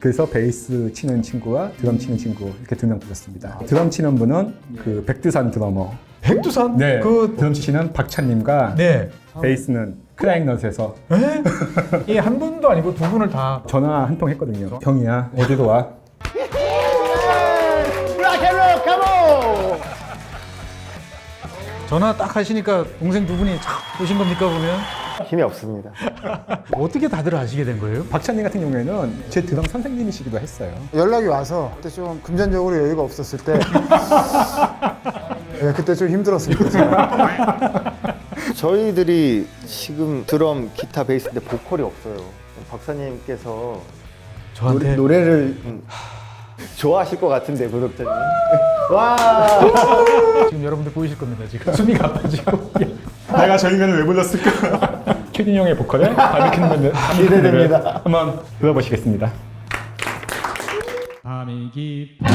그래서 베이스 치는 친구와 드럼 치는 친구 이렇게 두 명 불렀습니다. 드럼 치는 분은 그 백두산 드러머. 백두산? 네. 그 드럼 치시는 박찬님과 네. 베이스는 크라잉넛에서 이 한 분도 아니고 두 분을 다. 전화 한 통 했거든요. 형이야 어디로 와? 전화 딱 하시니까 동생 두 분이 착 오신 겁니까 보면? 힘이 없습니다. 어떻게 다들 아시게 된 거예요? 박찬님 같은 경우에는 제 드럼 선생님이시기도 했어요. 연락이 와서 그때 좀 금전적으로 여유가 없었을 때 네, 그때 좀 힘들었습니다. 제가. 저희들이 지금 드럼, 기타, 베이스인데 보컬이 없어요. 박사님께서 저한테 노래를 좋아하실 것 같은데 구독자님. 와. 지금 여러분들 보이실 겁니다. 지금 숨이 가빠지고. 내가 저 인간을 왜 불렀을까? 큐딘 형의 보컬에 바비큐는 기대됩니다. 한번 들어보시겠습니다. 밤이 깊어.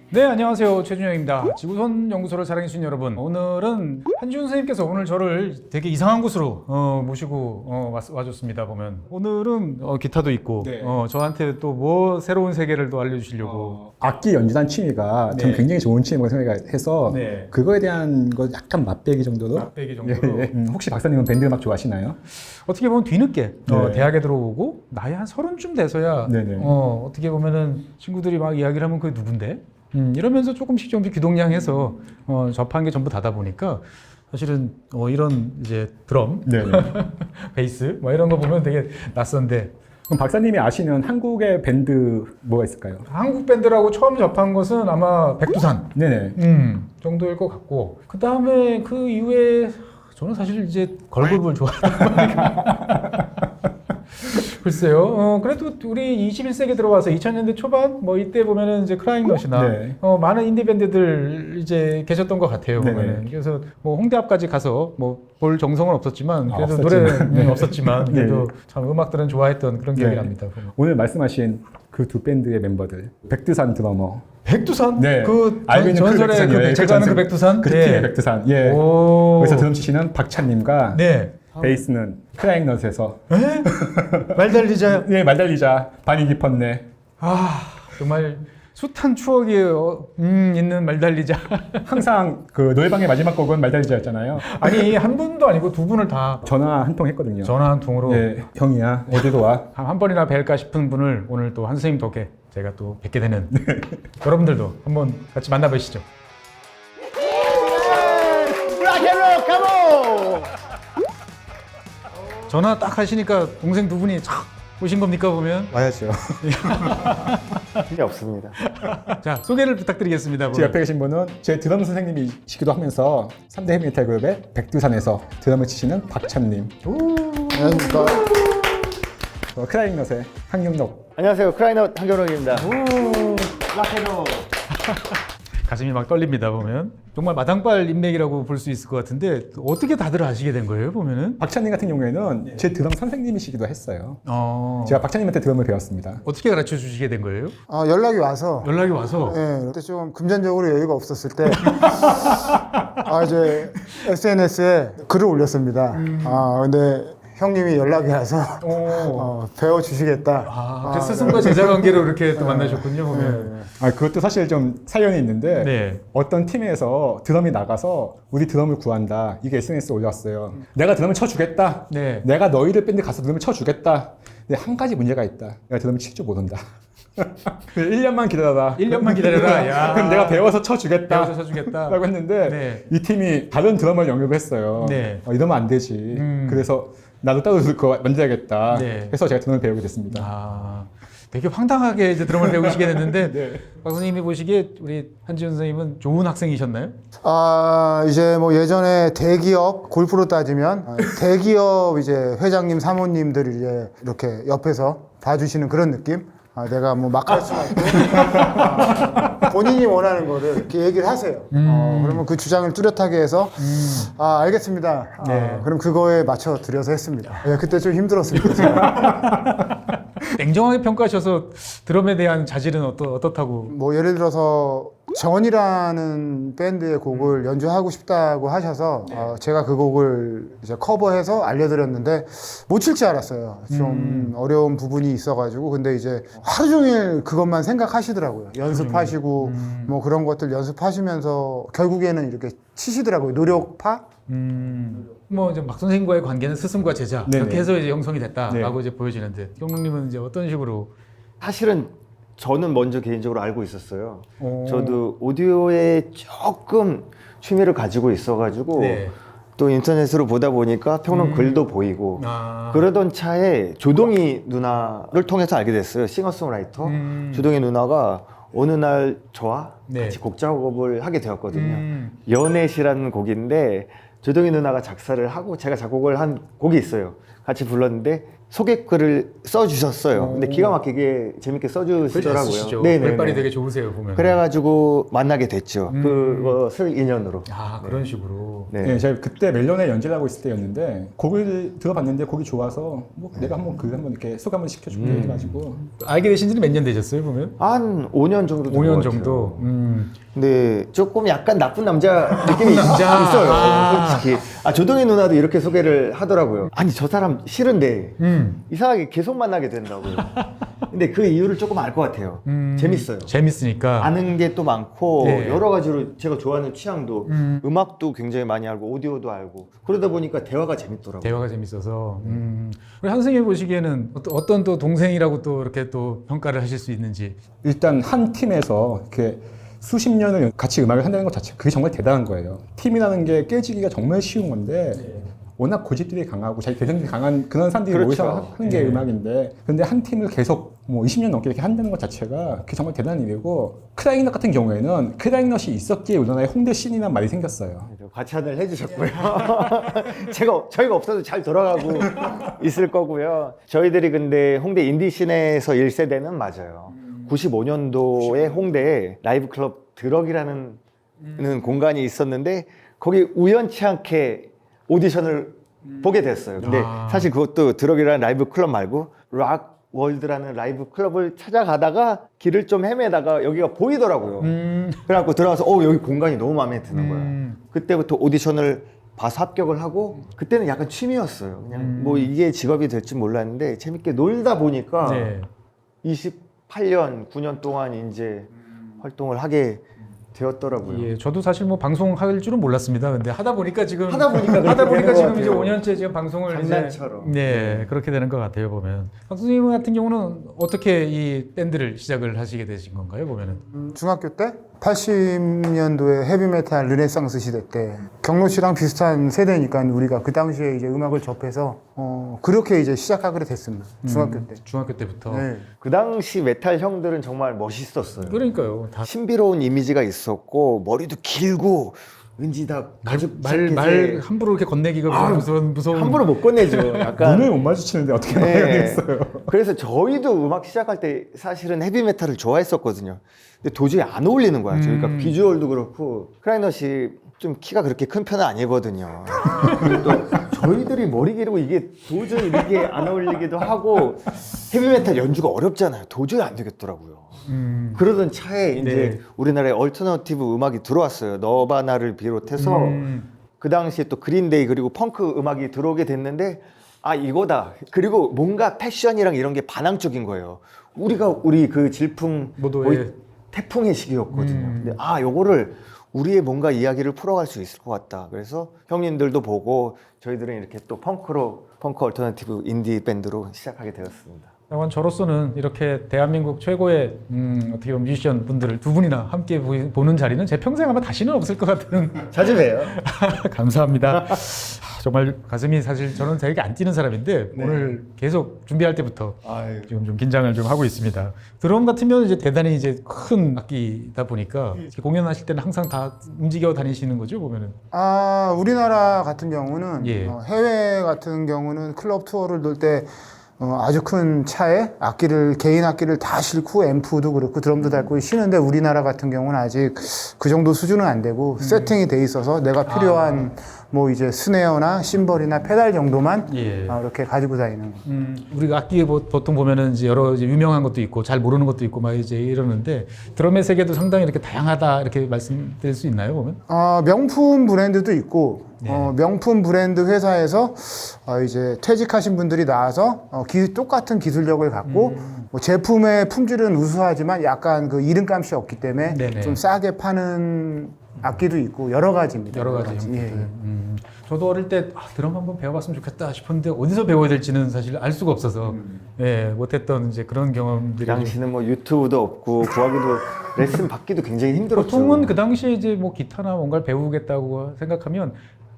네, 안녕하세요. 최준영입니다. 지구촌 연구소를 사랑해주신 여러분, 오늘은 한지훈 선생님께서 오늘 저를 되게 이상한 곳으로 모시고 와줬습니다. 보면 오늘은 기타도 있고 네. 저한테 또 뭐 새로운 세계를 또 알려주시려고. 악기 연주단 취미가 전 네. 굉장히 좋은 취미라고 생각해서 네. 그거에 대한 거 약간 맛배기 정도로. 맛배기 정도로. 혹시 박사님은 밴드 음악 좋아하시나요? 어떻게 보면 뒤늦게 네. 대학에 들어오고 나이 한 30쯤 돼서야 네네. 어떻게 보면은 친구들이 막 이야기를 하면 그게 누군데? 이러면서 조금씩 귀동냥해서 접한 게 전부 다다 보니까 사실은 이런 이제 드럼, 네. 베이스 뭐 이런 거 보면 되게 낯선데. 그럼 박사님이 아시는 한국의 밴드 뭐가 있을까요? 한국 밴드라고 처음 접한 것은 아마 백두산 네네. 정도일 것 같고, 그 다음에 그 이후에 저는 사실 이제 걸그룹을 좋아하는 거니까. 글쎄요. 그래도 우리 21세기 들어와서 2000년대 초반 뭐 이때 보면은 이제 크라잉넛이나 네. 많은 인디 밴드들 이제 계셨던 것 같아요. 네네. 보면은. 그래서 뭐 홍대 앞까지 가서 뭐 볼 정성은 없었지만 그래도 없었지만. 노래는 네. 없었지만 그래도 네. 참 음악들은 좋아했던 그런 기억이 네. 납니다. 보면. 오늘 말씀하신 그 두 밴드의 멤버들 백두산 드러머. 백두산? 네. 그 알고 있는 전설의 백두산이에요. 제가 아는 그 백두산? 그 네. 팀의 백두산. 예. 오. 그래서 드럼 치시는 박찬님과 네. 베이스는 크라잉넛에서 말 달리자. 예, 말달리자 반이 깊었네. 아, 정말 숱한 추억이 있는 말 달리자. 항상 그 노래방의 마지막 곡은 말달리자였잖아요. 아니, 한 분도 아니고 두 분을 다 전화 한 통 했거든요. 전화 한 통으로 예, 형이야 어디로 와? 한 번이나 뵐까 싶은 분을 오늘 또 한 선생님 덕에 제가 또 뵙게 되는 여러분들도 한번 같이 만나보시죠. 전화 딱 하시니까 동생 두 분이 착 오신 겁니까 보면? 와야죠. 힘이 없습니다. 자, 소개를 부탁드리겠습니다. 제 옆에 계신 분은 제 드럼 선생님이시기도 하면서 3대 헤비메탈 그룹의 백두산에서 드럼을 치시는 박찬님. 안녕하십니까. 크라잉넛의 황영록. 안녕하세요. 크라이넛 한겨울입니다. 가슴이 막 떨립니다 보면. 정말 마당발 인맥이라고 볼 수 있을 것 같은데 어떻게 다들 아시게 된 거예요 보면은? 박찬님 같은 경우에는 제 드럼 선생님이시기도 했어요. 어, 제가 박찬님한테 드럼을 배웠습니다. 어떻게 가르쳐 주시게 된 거예요? 연락이 와서 연락이 와서. 네, 그때 좀 금전적으로 여유가 없었을 때 이제 SNS에 글을 올렸습니다. 근데 형님이 연락이 와서 배워주시겠다. 그 스승과 제자 관계로 이렇게 또 만나셨군요 보면. 그것도 사실 좀 사연이 있는데 네. 어떤 팀에서 드럼이 나가서 우리 드럼을 구한다. 이게 SNS에 올라왔어요. 내가 드럼을 쳐주겠다. 네. 내가 너희들 밴드 가서 드럼을 쳐주겠다. 근데 한 가지 문제가 있다. 내가 드럼을 칠 줄 모른다. 1년만 기다려라. 1년만 기다려라. 야. 그럼 내가 배워서 쳐주겠다. 배워서 쳐주겠다. 라고 했는데 네. 이 팀이 다른 드럼을 영입을 했어요. 네. 이러면 안 되지. 그래서 나도 따로 그거 만들어야겠다. 네. 해서 제가 드럼을 배우게 됐습니다. 아, 되게 황당하게 이제 드럼을 배우시게 됐는데 네. 박 선생님이 보시기에 우리 한지훈 선생님은 좋은 학생이셨나요? 이제 뭐 예전에 대기업 골프로 따지면 대기업 이제 회장님 사모님들이 이제 이렇게 옆에서 봐주시는 그런 느낌. 내가 뭐 막 할 수가 있고 본인이 원하는 거를 이렇게 얘기를 하세요. 그러면 그 주장을 뚜렷하게 해서 알겠습니다. 네. 그럼 그거에 맞춰 드려서 했습니다. 그때 좀 힘들었습니다. 제가. 냉정하게 평가하셔서 드럼에 대한 자질은 어떻다고? 뭐 예를 들어서 전이라는 밴드의 곡을 연주하고 싶다고 하셔서 제가 그 곡을 이제 커버해서 알려드렸는데 못 칠 줄 알았어요. 좀 어려운 부분이 있어가지고 근데 이제 하루 종일 그것만 생각하시더라고요. 연습하시고 뭐 그런 것들 연습하시면서 결국에는 이렇게 치시더라고요. 노력파? 뭐 이제 막 선생님과의 관계는 스승과 제자 네네. 이렇게 해서 이제 형성이 됐다라고 네. 이제 보여지는데 경록님은 이제 어떤 식으로 사실은 저는 먼저 개인적으로 알고 있었어요. 오. 저도 오디오에 조금 취미를 가지고 있어가지고 네. 또 인터넷으로 보다 보니까 평론 글도 보이고 아. 그러던 차에 조동희 누나를 통해서 알게 됐어요. 싱어송라이터 조동희 누나가 어느 날 저와 네. 같이 곡 작업을 하게 되었거든요. 연애시라는 곡인데 조동희 누나가 작사를 하고 제가 작곡을 한 곡이 있어요. 같이 불렀는데 소개글을 써주셨어요. 근데 기가 막히게 재밌게 써주시더라고요. 글빨이 되게 좋으세요 보면. 그래가지고 만나게 됐죠. 그것을 인연으로. 아 그런 식으로. 네. 네, 제가 그때 멜론에 연주를 하고 있을 때였는데 곡을 들어봤는데 곡이 좋아서 뭐 내가 한번 이렇게 소개 한번 시켜줄게 해가지고 알게 되신 지는 몇 년 되셨어요 보면? 한 5년 정도 된것 5년 같아요. 정도. 근데 조금 약간 나쁜 남자 느낌이 남자? 있어요. 아. 솔직히. 조동희 누나도 이렇게 소개를 하더라고요. 아니 저 사람 싫은데 이상하게 계속 만나게 된다고요. 근데 그 이유를 조금 알 것 같아요. 재밌어요. 재밌으니까. 아는 게 또 많고 네. 여러 가지로 제가 좋아하는 취향도 음악도 굉장히 많이 알고 오디오도 알고 그러다 보니까 대화가 재밌더라고요. 대화가 재밌어서. 우리 한 선생님 보시기에는 어떤 또 동생이라고 또 이렇게 또 평가를 하실 수 있는지. 일단 한 팀에서 이렇게 수십 년을 같이 음악을 한다는 것 자체 그게 정말 대단한 거예요. 팀이라는 게 깨지기가 정말 쉬운 건데 워낙 고집들이 강하고 자기 개성이 강한 그런 사람들이 그렇죠. 모여서 하는 게 음악인데 근데 한 팀을 계속 뭐 20년 넘게 이렇게 한다는 것 자체가 그게 정말 대단한 일이고 크라잉넛 같은 경우에는 크라잉넛이 있었기에 우리나라에 홍대 씬이라는 말이 생겼어요. 과찬을 해주셨고요. 저희가 없어도 잘 돌아가고 있을 거고요. 저희들이 근데 홍대 인디 씬에서 1세대는 맞아요. 95년도에 홍대에 라이브 클럽 드럭이라는 공간이 있었는데 거기 우연치 않게 오디션을 보게 됐어요. 근데 사실 그것도 드럭이라는 라이브 클럽 말고 락 월드라는 라이브 클럽을 찾아가다가 길을 좀 헤매다가 여기가 보이더라고요. 그래갖고 들어가서 여기 공간이 너무 마음에 드는 거야. 그때부터 오디션을 봐서 합격을 하고 그때는 약간 취미였어요. 그냥 뭐 이게 직업이 될지 몰랐는데 재밌게 놀다 보니까 네. 28년, 9년 동안 이제 활동을 하게 되었더라고요. 예, 저도 사실 뭐 방송할 줄은 몰랐습니다. 근데 하다 보니까 지금 하다 보니까 지금 되는 이제 것 5년째 지금 방송을 장난처럼. 이제, 네, 그렇게 되는 것 같아요 보면. 박 선생님 같은 경우는 어떻게 이 밴드를 시작을 하시게 되신 건가요 보면은? 중학교 때 80년도에 헤비메탈 르네상스 시대 때 경로 씨랑 비슷한 세대니까 우리가 그 당시에 이제 음악을 접해서 그렇게 이제 시작하게 됐습니다. 중학교 때. 중학교 때부터. 네. 그 당시 메탈 형들은 정말 멋있었어요. 그러니까요. 다 신비로운 이미지가 있었고 머리도 길고 왠지 다 가죽 말 함부로 이렇게 건네기가 무서운. 함부로 못 꺼내죠. 약간 눈을 못 마주치는데 어떻게 네. 나가야 되겠어요. 그래서 저희도 음악 시작할 때 사실은 헤비메탈을 좋아했었거든요. 근데 도저히 안 어울리는 거야. 그러니까 비주얼도 그렇고 크라이넛이 좀 키가 그렇게 큰 편은 아니거든요. 그리고 또 저희들이 머리 기르고 이게 도저히 이게 안 어울리기도 하고 헤비메탈 연주가 어렵잖아요. 도저히 안 되겠더라고요. 그러던 차에 이제 네. 우리나라에 얼터너티브 음악이 들어왔어요. 너바나를 비롯해서 그 당시에 또 그린데이 그리고 펑크 음악이 들어오게 됐는데 이거다. 그리고 뭔가 패션이랑 이런 게 반항적인 거예요. 우리 그 질풍 모도의- 거의 태풍의 시기였거든요. 근데 요거를 우리의 뭔가 이야기를 풀어갈 수 있을 것 같다. 그래서 형님들도 보고 저희들은 이렇게 또 펑크 얼터너티브 인디 밴드로 시작하게 되었습니다. 다만 저로서는 이렇게 대한민국 최고의 어떻게 보면 뮤지션 분들을 두 분이나 함께 보는 자리는 제 평생 아마 다시는 없을 것 같은. 자주 봬요. 감사합니다. 정말 가슴이 사실 저는 되게 안 뛰는 사람인데 오늘 계속 준비할 때부터 지금 좀 긴장을 좀 하고 있습니다. 드럼 같으면 이제 대단히 이제 큰 악기다 보니까 이렇게 공연하실 때는 항상 다 움직여 다니시는 거죠 보면은. 우리나라 같은 경우는 예. 해외 같은 경우는 클럽 투어를 돌 때 아주 큰 차에 개인 악기를 다 싣고 앰프도 그렇고 드럼도 달고 쉬는데 우리나라 같은 경우는 아직 그 정도 수준은 안 되고 세팅이 돼 있어서 내가 필요한 뭐 이제 스네어나 심벌이나 페달 정도만 예. 이렇게 가지고 다니는 거. 우리가 악기 보통 보면은 이제 여러 이제 유명한 것도 있고 잘 모르는 것도 있고 막 이제 이러는데 드럼의 세계도 상당히 이렇게 다양하다 이렇게 말씀드릴 수 있나요, 보면? 명품 브랜드도 있고 명품 브랜드 회사에서 이제 퇴직하신 분들이 나와서 똑같은 기술력을 갖고 뭐 제품의 품질은 우수하지만 약간 그 이름값이 없기 때문에 네네. 좀 싸게 파는 악기도 있고 여러 가지입니다. 여러 가지 형태들. 예. 저도 어릴 때 드럼 한번 배워봤으면 좋겠다 싶었는데 어디서 배워야 될지는 사실 알 수가 없어서 예, 못했던 이제 그런 그 경험들이 당시는 뭐 유튜브도 없고 구하기도 레슨 받기도 굉장히 힘들었죠. 보통은 그 당시에 이제 뭐 기타나 뭔가를 배우겠다고 생각하면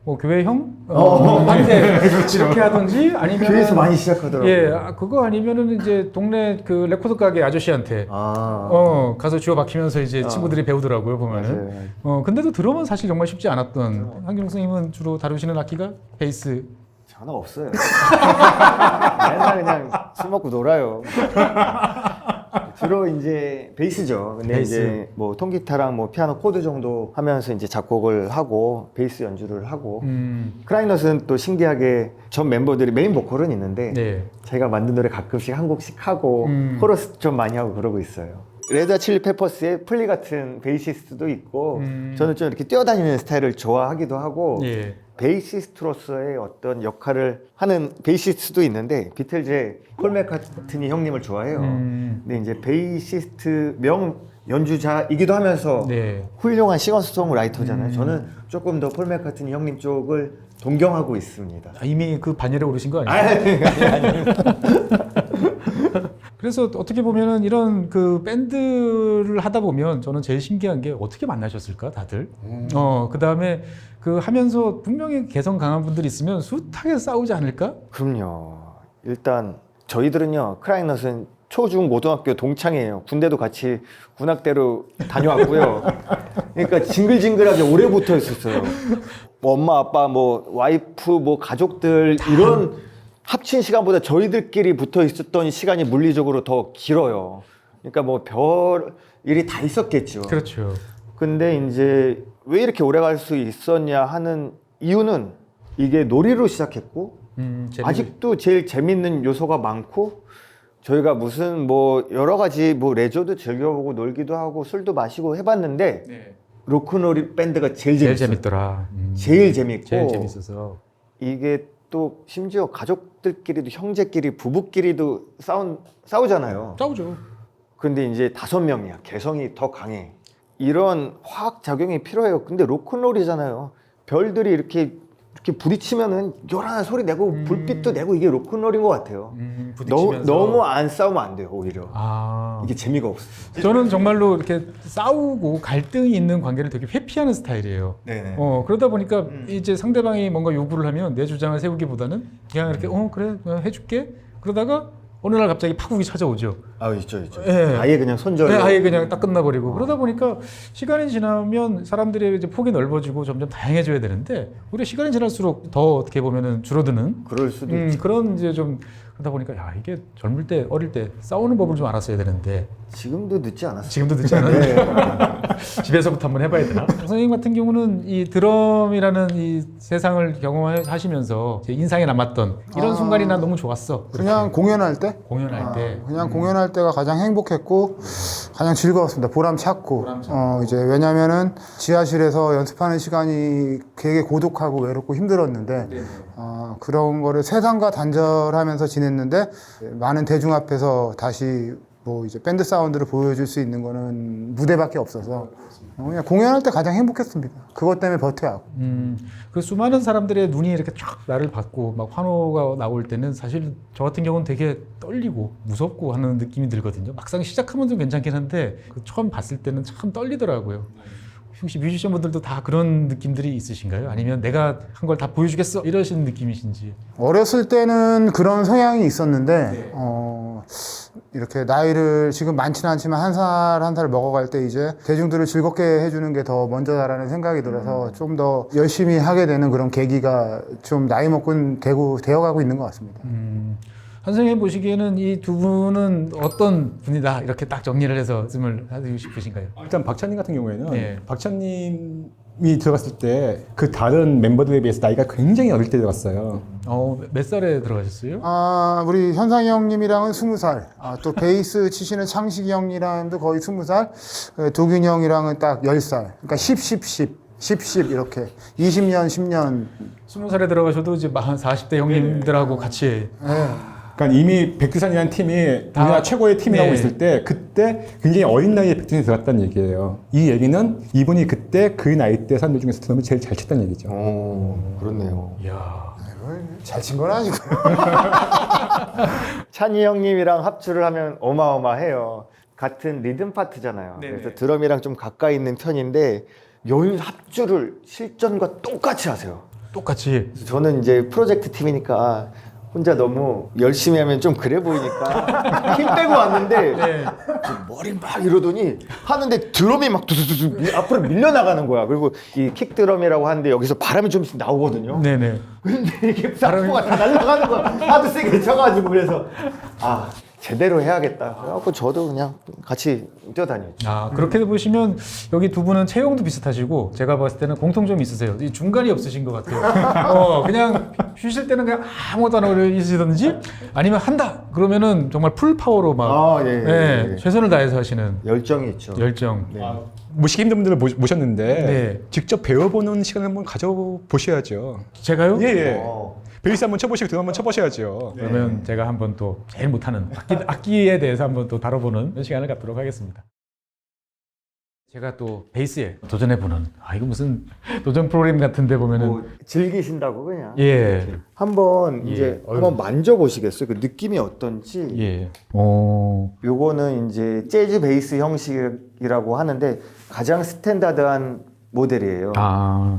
뭐 교회 형 한테 이렇게 하든지 아니면 교회에서 많이 시작하더라고요. 예, 그거 아니면은 이제 동네 그 레코드 가게 아저씨한테 가서 쥐어 박히면서 이제 친구들이 배우더라고요 보면은. 맞아요. 근데도 드럼은 사실 정말 쉽지 않았던. 한경 선생님은 주로 다루시는 악기가 베이스. 전화 없어요. 맨날 그냥 술 먹고 놀아요. 주로 이제 베이스죠. 근데 베이스. 이제 뭐 통기타랑 뭐 피아노 코드 정도 하면서 이제 작곡을 하고 베이스 연주를 하고 크라이넛은 또 신기하게 전 멤버들이 메인 보컬은 있는데 네. 제가 만든 노래 가끔씩 한 곡씩 하고 코러스 좀 많이 하고 그러고 있어요. 레드 핫 칠리 페퍼스의 플리 같은 베이시스트도 있고 저는 좀 이렇게 뛰어다니는 스타일을 좋아하기도 하고 예. 베이시스트로서의 어떤 역할을 하는 베이시스트도 있는데 비틀즈의 폴 맥카트니 형님을 좋아해요. 근데 이제 베이시스트 명 연주자이기도 하면서 네. 훌륭한 싱어송라이터잖아요. 저는 조금 더 폴 맥카트니 형님 쪽을 동경하고 있습니다. 이미 그 반열에 오르신 거 아니에요? 그래서 어떻게 보면은 이런 그 밴드를 하다 보면 저는 제일 신기한 게 어떻게 만나셨을까 다들. 그 다음에 그 하면서 분명히 개성 강한 분들이 있으면 숱하게 싸우지 않을까? 그럼요. 일단 저희들은요 크라이넛은 초중 고등학교 동창이에요. 군대도 같이 군악대로 다녀왔고요. 그러니까 징글징글하게 오래 붙어 있었어요. 뭐 엄마 아빠 뭐 와이프 뭐 가족들 이런 합친 시간보다 저희들끼리 붙어 있었던 시간이 물리적으로 더 길어요. 그러니까 뭐 별 일이 다 있었겠죠. 그렇죠. 근데 이제 왜 이렇게 오래 갈 수 있었냐 하는 이유는 이게 놀이로 시작했고 아직도 제일 재밌는 요소가 많고 저희가 무슨 뭐 여러 가지 뭐 레저도 즐겨보고 놀기도 하고 술도 마시고 해봤는데 네. 로큰롤 밴드가 제일 제일 재밌어요. 재밌더라. 제일 재밌고 제일 재밌어서. 이게 또 심지어 가족들끼리도 형제끼리 부부끼리도 싸우잖아요. 싸우죠. 근데 이제 5명이야. 개성이 더 강해. 이런 화학 작용이 필요해요. 근데 로큰롤이잖아요. 별들이 이렇게 부딪히면은 요란한 소리 내고 불빛도 내고 이게 로큰롤인 것 같아요. 부딪히면서. 너무 안 싸우면 안 돼요. 오히려 아. 이게 재미가 없어요. 저는 정말로 이렇게 싸우고 갈등이 있는 관계를 되게 회피하는 스타일이에요. 네네. 그러다 보니까 이제 상대방이 뭔가 요구를 하면 내 주장을 세우기보다는 그냥 이렇게 그래 해줄게. 그러다가 어느 날 갑자기 파국이 찾아오죠. 아 있죠. 예. 아예 그냥 손절. 네, 아예 그냥 딱 끝나버리고 그러다 보니까 시간이 지나면 사람들의 이제 폭이 넓어지고 점점 다양해져야 되는데 우리가 시간이 지날수록 더 어떻게 보면은 줄어드는 그럴 수도 있죠. 그런 이제 좀 그러다 보니까 야 이게 젊을 때 어릴 때 싸우는 법을 좀 알았어야 되는데 지금도 늦지 않았어요. 지금도 늦지 않아요. 집에서부터 한번 해봐야 되나? 선생님 같은 경우는 이 드럼이라는 이 세상을 경험하시면서 인상에 남았던 이런 순간이나 너무 좋았어. 그냥 공연할 때? 공연할 때. 그냥 공연할 때가 가장 행복했고 가장 즐거웠습니다. 보람찼고 이제 왜냐면은 지하실에서 연습하는 시간이 되게 고독하고 외롭고 힘들었는데 그런 거를 세상과 단절하면서 지냈는데 많은 대중 앞에서 다시 뭐 이제 밴드 사운드를 보여줄 수 있는 거는 무대밖에 없어서 그냥 공연할 때 가장 행복했습니다. 그것 때문에 버텨야 하고. 그 수많은 사람들의 눈이 이렇게 쫙 나를 받고 막 환호가 나올 때는 사실 저 같은 경우는 되게 떨리고 무섭고 하는 느낌이 들거든요. 막상 시작하면 좀 괜찮긴 한데 그 처음 봤을 때는 참 떨리더라고요. 혹시 뮤지션분들도 다 그런 느낌들이 있으신가요? 아니면 내가 한 걸 다 보여주겠어 이러시는 느낌이신지? 어렸을 때는 그런 성향이 있었는데 이렇게 나이를 지금 많지는 않지만 한 살 한 살 먹어갈 때 이제 대중들을 즐겁게 해주는 게 더 먼저다라는 생각이 들어서 좀 더 열심히 하게 되는 그런 계기가 좀 나이 먹고 되어가고 있는 것 같습니다. 선생님 보시기에는 이 두 분은 어떤 분이다 이렇게 딱 정리를 해서 말씀을 하고 싶으신가요? 일단 박찬님 같은 경우에는 네. 박찬님이 들어갔을 때 그 다른 멤버들에 비해서 나이가 굉장히 어릴 때 들어갔어요. 몇 살에 들어가셨어요? 우리 현상이 형님이랑은 20살. 또 베이스 치시는 창식이 형이랑도 거의 20살. 도균이 형이랑은 딱 10살. 그러니까 10 이렇게 20년, 10년. 20살에 들어가셔도 이제 40대 형님들하고 같이 그러니까 이미 백두산이라는 팀이 우리나라 최고의 팀이라고 네. 있을 때 그때 굉장히 어린 나이에 백두산에 들어갔다는 얘기예요. 이 얘기는 이분이 그때 그 나이 때 사람들 중에서 드럼을 제일 잘 쳤다는 얘기죠. 그렇네요. 이야. 잘 친 건 아니고요. 찬이 형님이랑 합주를 하면 어마어마해요. 같은 리듬 파트잖아요. 네네. 그래서 드럼이랑 좀 가까이 있는 편인데 합주를 실전과 똑같이 하세요. 똑같이 저는 이제 프로젝트 팀이니까 혼자 너무 열심히 하면 좀 그래 보이니까 힘 빼고 왔는데 네. 머리 막 이러더니 하는데 드럼이 막 두두두두 앞으로 밀려나가는 거야. 그리고 이 킥 드럼이라고 하는데 여기서 바람이 좀씩 나오거든요. 네네. 근데 이게 사포가 다 날아가는 거야. 하도 세게 쳐가지고 그래서 제대로 해야겠다. 그래갖고 저도 그냥 같이 뛰어다녔죠. 그렇게 보시면 여기 두 분은 체형도 비슷하시고 제가 봤을 때는 공통점이 있으세요. 이 중간이 없으신 것 같아요. 그냥 쉬실 때는 그냥 아무것도 안 하고 있으시든지 아니면 한다 그러면은 정말 풀 파워로 막 예. 최선을 다해서 하시는 열정이 있죠. 열정. 네. 모시기 힘든 분들을 모셨는데 네. 직접 배워보는 시간을 한번 가져보셔야죠. 제가요? 예. 어. 베이스 한번 쳐보시고 드럼 한번 쳐보셔야죠. 그러면 제가 한번 또 제일 못하는 악기에 대해서 한번 또 다뤄보는 시간을 갖도록 하겠습니다. 제가 또 베이스에 도전해보는 이거 무슨 도전 프로그램 같은데 보면은 뭐 즐기신다고 그냥. 예. 한번 예. 이제 한번 만져보시겠어요? 그 느낌이 어떤지. 예. 요거는 이제 재즈 베이스 형식이라고 하는데 가장 스탠다드한 모델이에요.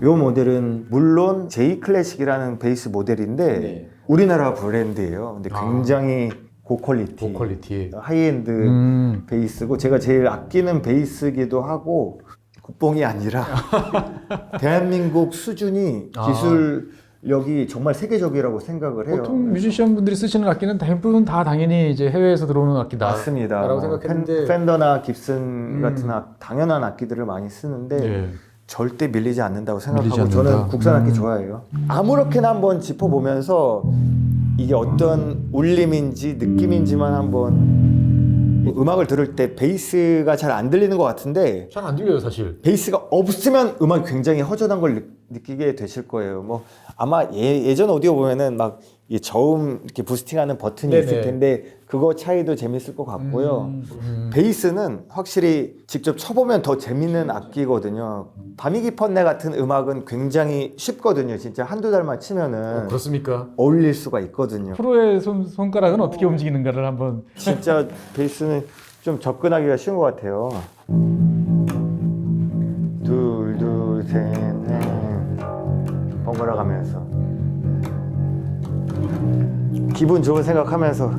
요 모델은 물론 J 클래식이라는 베이스 모델인데 우리나라 브랜드예요. 근데 굉장히 고퀄리티, 하이엔드 베이스고 제가 제일 아끼는 베이스기도 하고 국뽕이 아니라 대한민국 수준이 기술력이 정말 세계적이라고 생각을 해요. 보통 뮤지션 분들이 쓰시는 악기는 대부분 다 당연히 이제 해외에서 들어오는 악기다. 맞습니다. 라고 생각했는데 펜더나 깁슨 같은 당연한 악기들을 많이 쓰는데 네. 절대 밀리지 않는다고 밀리지 생각하고 않는다. 저는 국산 악기 좋아해요. 아무렇게나 한번 짚어보면서 이게 어떤 울림인지 느낌인지만 한번 음악을 들을 때 베이스가 잘 안 들리는 것 같은데 잘 안 들려요 사실. 베이스가 없으면 음악이 굉장히 허전한 걸 느끼게 되실 거예요. 뭐 아마 예전 오디오 보면은 막 이 저음 이렇게 부스팅하는 버튼이 네네. 있을 텐데 그거 차이도 재밌을 것 같고요. 베이스는 확실히 직접 쳐보면 더 재밌는 악기거든요. 밤이 깊었네 같은 음악은 굉장히 쉽거든요. 진짜 한두 달만 치면은 그렇습니까? 어울릴 수가 있거든요. 프로의 손가락은 어떻게 움직이는가를 한번 진짜 베이스는 좀 접근하기가 쉬운 것 같아요. 둘, 둘, 셋, 넷. 번갈아 가면서. 기분 좋은 생각하면서.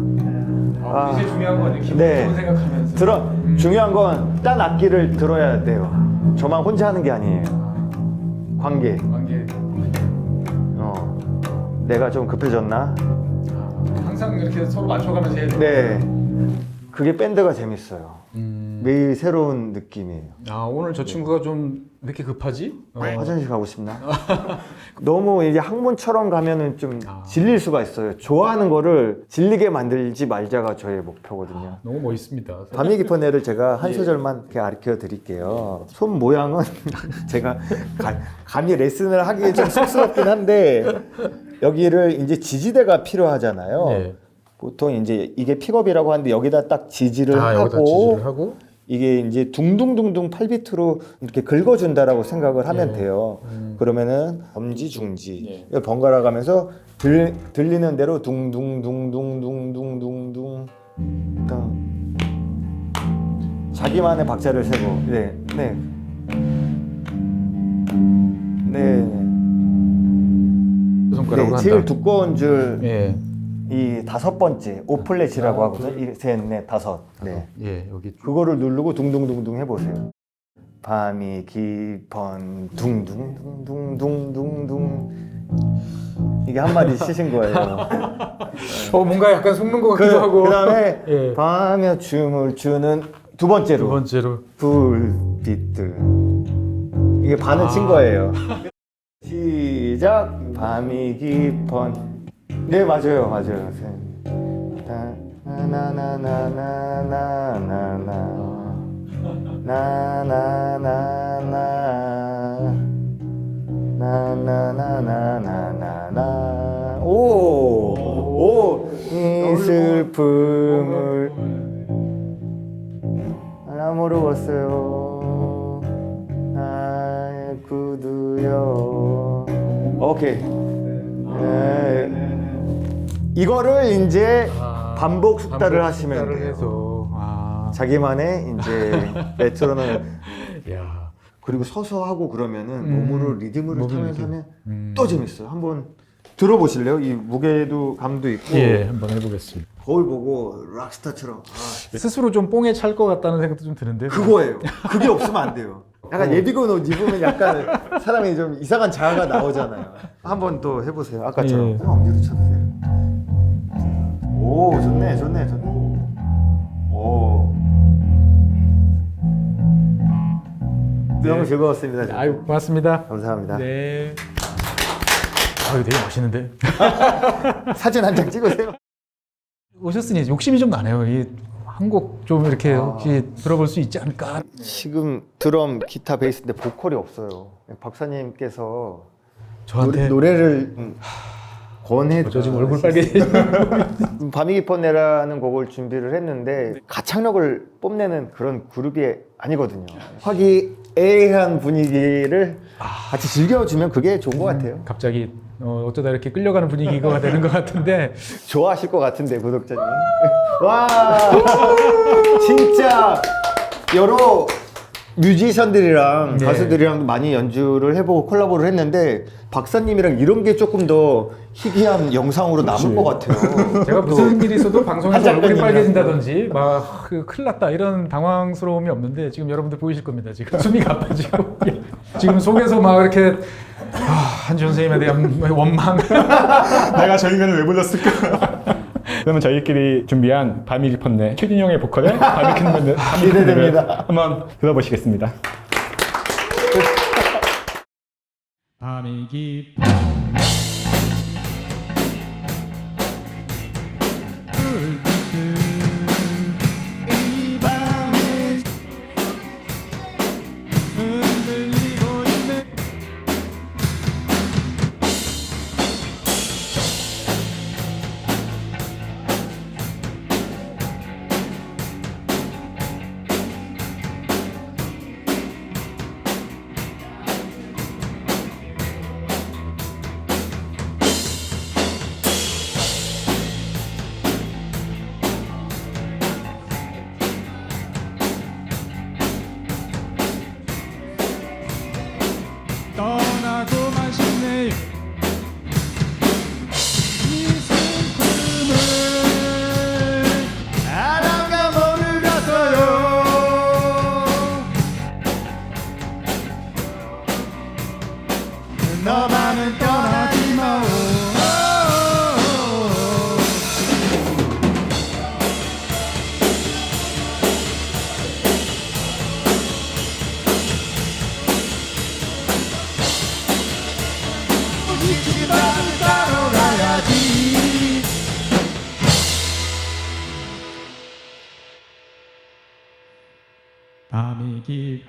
이제 중요한 거 아니에요? 기분 네. 좋은 생각하면서. 중요한 건 딴 악기를 들어야 돼요. 저만 혼자 하는 게 아니에요. 관계. 내가 좀 급해졌나? 항상 이렇게 서로 맞춰가면서 해야 돼요. 네. 그게 밴드가 재밌어요. 매일 새로운 느낌이에요. 오늘 저 친구가 좀 왜 이렇게 급하지? 화장실 가고 싶나? 너무 이제 학문처럼 가면은 좀 질릴 수가 있어요. 좋아하는 거를 질리게 만들지 말자가 저의 목표거든요. 너무 멋있습니다. 밤이 깊은 애를 제가 한 소절만 이렇게 가르쳐 드릴게요. 손 모양은 제가 감히 레슨을 하기에 좀 쑥스럽긴 한데 여기를 이제 지지대가 필요하잖아요. 네. 보통 이제 이게 픽업이라고 하는데 여기다 딱 지지를 여기다 하고 지지를 하고 이게 이제 둥둥둥둥 8비트로 이렇게 긁어준다라고 생각을 하면 돼요. 그러면은 엄지 중지 번갈아 가면서 들리는 대로 둥둥둥둥둥둥둥둥 자기만의 박자를 세고 손가락으로 제일 한다. 두꺼운 줄 예. 이 5번째 오플렛이라고 하거든요. 셋, 넷, 다섯. 네. 예, 여기 그거를 누르고 둥둥둥둥 해보세요. 밤이 깊은 둥둥둥둥둥둥둥 이게 한 마디 치신 거예요. 뭔가 약간 속는 것 같기도 하고. 그다음에 예. 밤에 춤을 추는 두 번째로 두 번째로. 불빛들. 이게 반을 친 거예요. 시작. 밤이 깊은. 네 맞아요, 맞아요. 나나나나나나나나나나나나나나나 이 슬픔을 아무로웠어요 나의 구두여. 오케이. 이거를 이제 반복 숙달을 하시면 숙달을 돼요. 해서. 자기만의 이제 메트로놈. 야. 그리고 서서 하고 그러면은 몸으로 리듬을 몸으로 타면서 리듬. 하면 또 재밌어요. 한번 들어보실래요? 이 무게도 감도 있고 예, 한번 해보겠습니다. 거울 보고 락스타처럼 스스로 좀 뽕에 찰 것 같다는 생각도 좀 드는데. 그거예요. 그게 없으면 안 돼요. 약간 예비군 옷 입으면 약간 사람이 좀 이상한 자아가 나오잖아요. 한번 또 해보세요. 아까처럼. 예. 엄지로 쳐주세요. 오, 좋네, 좋네, 좋네. 오. 너무 즐거웠습니다. 진짜. 아유, 고맙습니다. 감사합니다. 네. 아유, 되게 멋있는데. 사진 한 장 찍으세요. 오셨으니 욕심이 좀 나네요. 이 한 곡 좀 이렇게 혹시 들어볼 수 있지 않을까? 지금 드럼, 기타, 베이스인데 보컬이 없어요. 박사님께서 저한테 노래를 권해. 저 지금 얼굴 빨개지죠. 밤이 깊었네라는 곡을 준비를 했는데 가창력을 뽐내는 그런 그룹이 아니거든요. 화기애애한 분위기를 같이 즐겨주면 그게 좋은 것 같아요. 갑자기 어쩌다 이렇게 끌려가는 분위기가 되는 것 같은데. 좋아하실 것 같은데 구독자님. 와 진짜 여러 뮤지션들이랑 네. 가수들이랑 많이 연주를 해보고 콜라보를 했는데 박사님이랑 이런 게 조금 더 희귀한 영상으로 남을 것 같아요. 제가 무슨 일이 있어도 방송에서 한 얼굴이 작가님이랑. 빨개진다든지 막 큰일 났다 이런 당황스러움이 없는데 지금 여러분들 보이실 겁니다. 지금 숨이 가빠지고 지금 속에서 막 이렇게 한지훈 선생님에 대한 원망. 내가 저 인간을 왜 불렀을까? 그러면 저희끼리 준비한 밤이 깊었네 최진영의 보컬에 밤이 깊었네 기대됩니다. 한번 들어보시겠습니다. 밤이 깊 이 밤에 흔들리고 있네. 떠나고만 싶네요. 이 슬픔을 알아가 모르겠어요. 너만은 떠나지 마. 미치게 나를 따라가야지. 밤이 깊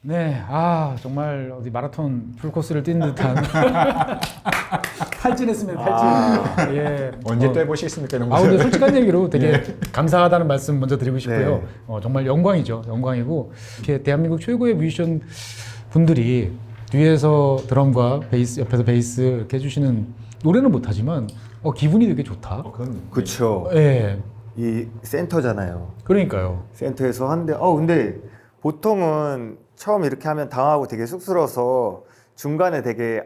네, 정말 어디 마라톤 풀코스를 뛴 듯한 탈진했습니다. 탈진. 예. 언제 또 해보시겠습니까? 이런 근데 거. 솔직한 얘기로 되게 감사하다는 말씀 먼저 드리고 싶고요. 네. 정말 영광이죠. 영광이고 이렇게 대한민국 최고의 뮤지션 분들이 뒤에서 드럼과 베이스, 옆에서 베이스 이렇게 해주시는 노래는 못하지만 기분이 되게 좋다. 그건 그쵸. 예. 이 센터잖아요. 그러니까요. 센터에서 하는데 근데 보통은 처음 이렇게 하면 당하고 되게 쑥스러워서 중간에 되게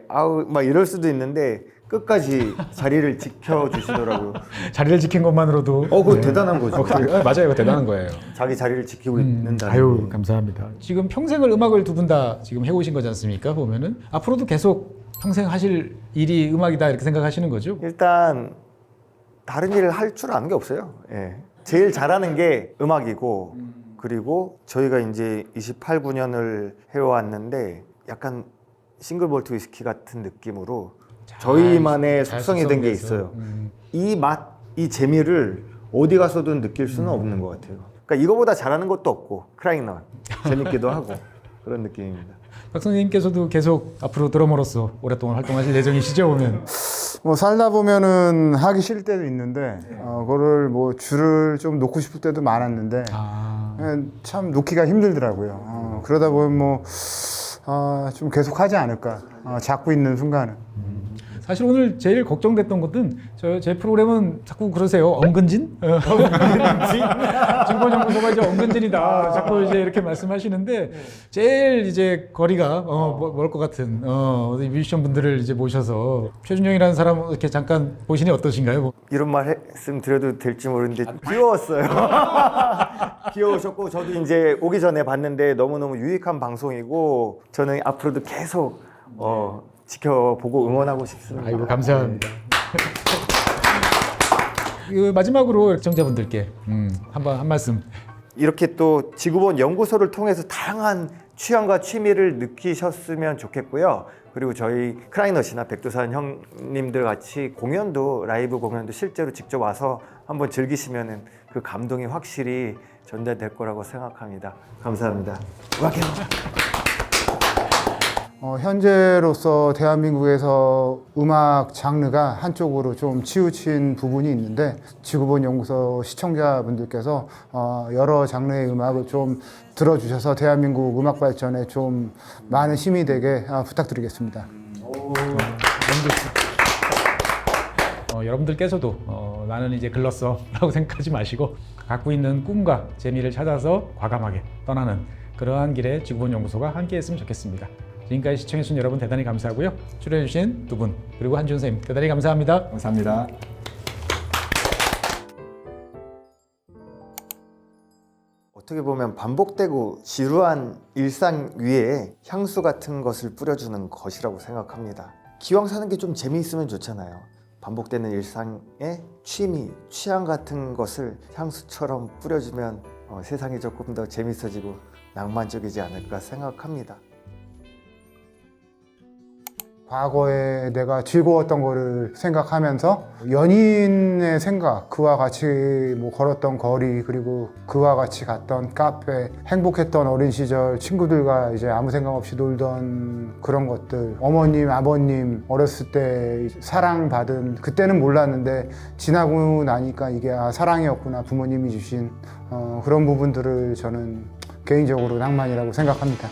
막 이럴 수도 있는데 끝까지 자리를 지켜주시더라고요. 자리를 지킨 것만으로도 그거 대단한 거죠. 맞아요, 이거 대단한 거예요. 자기 자리를 지키고 있는다는 아유 게. 감사합니다. 지금 평생을 음악을 두 분 다 지금 해오신 거지 않습니까? 보면은 앞으로도 계속 평생 하실 일이 음악이다 이렇게 생각하시는 거죠? 일단 다른 일을 할 줄 아는 게 없어요. 예. 제일 잘하는 게 음악이고 그리고 저희가 이제 28, 9년을 해왔는데 약간 싱글 몰트 위스키 같은 느낌으로 저희만의 잘 숙성이 된 게 숙성돼서. 있어요. 이 맛, 이 재미를 어디 가서든 느낄 수는 없는 것 같아요. 그러니까 이거보다 잘하는 것도 없고 크라잉넛 재밌기도 하고 그런 느낌입니다. 박 선생님께서도 계속 앞으로 드러머로서 오랫동안 활동하실 예정이시죠? 보면 뭐 살다 보면은 하기 싫을 때도 있는데 그거를 뭐 줄을 좀 놓고 싶을 때도 많았는데 참 놓기가 힘들더라고요. 그러다 보면 뭐 좀 계속 하지 않을까 잡고 있는 순간은. 사실 오늘 제일 걱정됐던 것은 제 프로그램은 자꾸 그러세요. 엉근진? 엉근진? 증권연구소가 이제 엉근진이다. 자꾸 이제 이렇게 말씀하시는데 제일 이제 거리가 멀 것 같은 어디 뮤지션 분들을 이제 모셔서 최준영이라는 사람 이렇게 잠깐 보시니 어떠신가요? 이런 말씀 드려도 될지 모르는데 귀여웠어요. 귀여우셨고 저도 이제 오기 전에 봤는데 너무너무 유익한 방송이고 저는 앞으로도 계속 지켜보고 응원하고 싶습니다. 아이고 감사합니다. 마지막으로 시청자분들께 한 말씀. 이렇게 또 지구본 연구소를 통해서 다양한 취향과 취미를 느끼셨으면 좋겠고요. 그리고 저희 크라잉넛이나 백두산 형님들 같이 라이브 공연도 실제로 직접 와서 한번 즐기시면은 그 감동이 확실히 전달될 거라고 생각합니다. 감사합니다. 음악해. 현재로서 대한민국에서 음악 장르가 한쪽으로 좀 치우친 부분이 있는데 지구본 연구소 시청자분들께서 여러 장르의 음악을 좀 들어주셔서 대한민국 음악 발전에 좀 많은 힘이 되게 부탁드리겠습니다. 여러분들께서도 나는 이제 글렀어 라고 생각하지 마시고 갖고 있는 꿈과 재미를 찾아서 과감하게 떠나는 그러한 길에 지구본 연구소가 함께 했으면 좋겠습니다. 지금까지 시청해주신 여러분 대단히 감사하고요. 출연해주신 두 분 그리고 한준 선생님 대단히 감사합니다. 감사합니다. 어떻게 보면 반복되고 지루한 일상 위에 향수 같은 것을 뿌려주는 것이라고 생각합니다. 기왕 사는 게 좀 재미있으면 좋잖아요. 반복되는 일상에 취미, 취향 같은 것을 향수처럼 뿌려주면 세상이 조금 더 재밌어지고 낭만적이지 않을까 생각합니다. 과거에 내가 즐거웠던 거를 생각하면서 연인의 생각, 그와 같이 뭐 걸었던 거리, 그리고 그와 같이 갔던 카페, 행복했던 어린 시절 친구들과 이제 아무 생각 없이 놀던 그런 것들, 어머님, 아버님 어렸을 때 사랑받은, 그때는 몰랐는데 지나고 나니까 이게 사랑이었구나, 부모님이 주신 그런 부분들을 저는 개인적으로 낭만이라고 생각합니다.